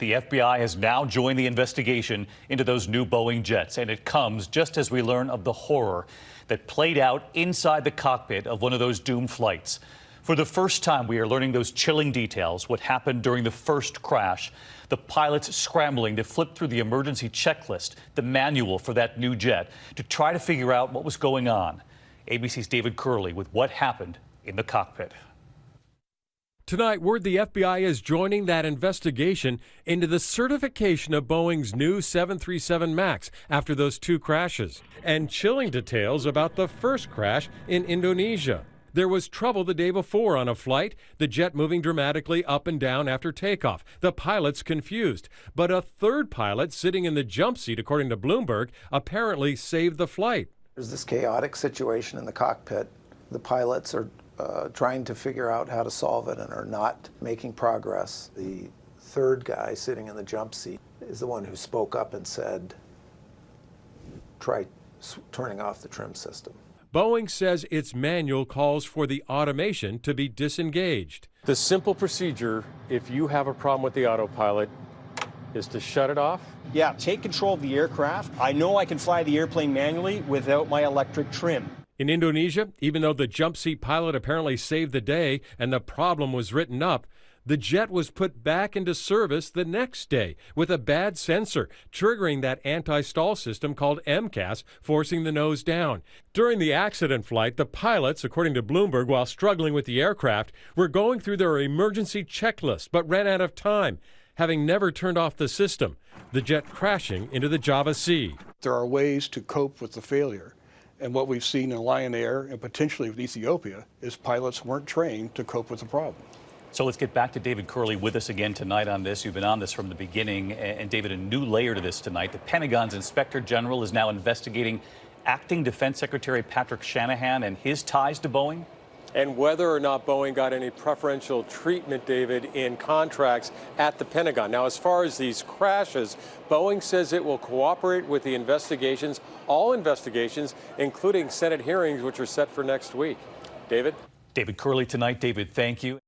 The FBI has now joined the investigation into those new Boeing jets, and it comes just as we learn of the horror that played out inside the cockpit of one of those doomed flights. For the first time, we are learning those chilling details, what happened during the first crash, the pilots scrambling to flip through the emergency checklist, the manual for that new jet, to try to figure out what was going on. ABC's David Curley with what happened in the cockpit. Tonight, word the FBI is joining that investigation into the certification of Boeing's new 737 MAX after those two crashes, and chilling details about the first crash in Indonesia. There was trouble the day before on a flight, the jet moving dramatically up and down after takeoff. The pilots confused, but a third pilot sitting in the jump seat, according to Bloomberg, apparently saved the flight. There's this chaotic situation in the cockpit. The pilots are trying to figure out how to solve it and are not making progress. The third guy sitting in the jump seat is the one who spoke up and said, try turning off the trim system. Boeing says its manual calls for the automation to be disengaged. The simple procedure, if you have a problem with the autopilot, is to shut it off? Yeah, take control of the aircraft. I know I can fly the airplane manually without my electric trim. In Indonesia, even though the jump seat pilot apparently saved the day and the problem was written up, the jet was put back into service the next day with a bad sensor, triggering that anti-stall system called MCAS, forcing the nose down. During the accident flight, the pilots, according to Bloomberg, while struggling with the aircraft, were going through their emergency checklist but ran out of time, having never turned off the system, the jet crashing into the Java Sea. There are ways to cope with the failure. And what we've seen in Lion Air and potentially with Ethiopia is pilots weren't trained to cope with the problem. So let's get back to David Curley with us again tonight on this. You've been on this from the beginning. And David, a new layer to this tonight. The Pentagon's Inspector General is now investigating Acting Defense Secretary Patrick Shanahan and his ties to Boeing. And whether or not Boeing got any preferential treatment, David, in contracts at the Pentagon. Now, as far as these crashes, Boeing says it will cooperate with the investigations, all investigations, including Senate hearings, which are set for next week. David? David Curley tonight. David, thank you.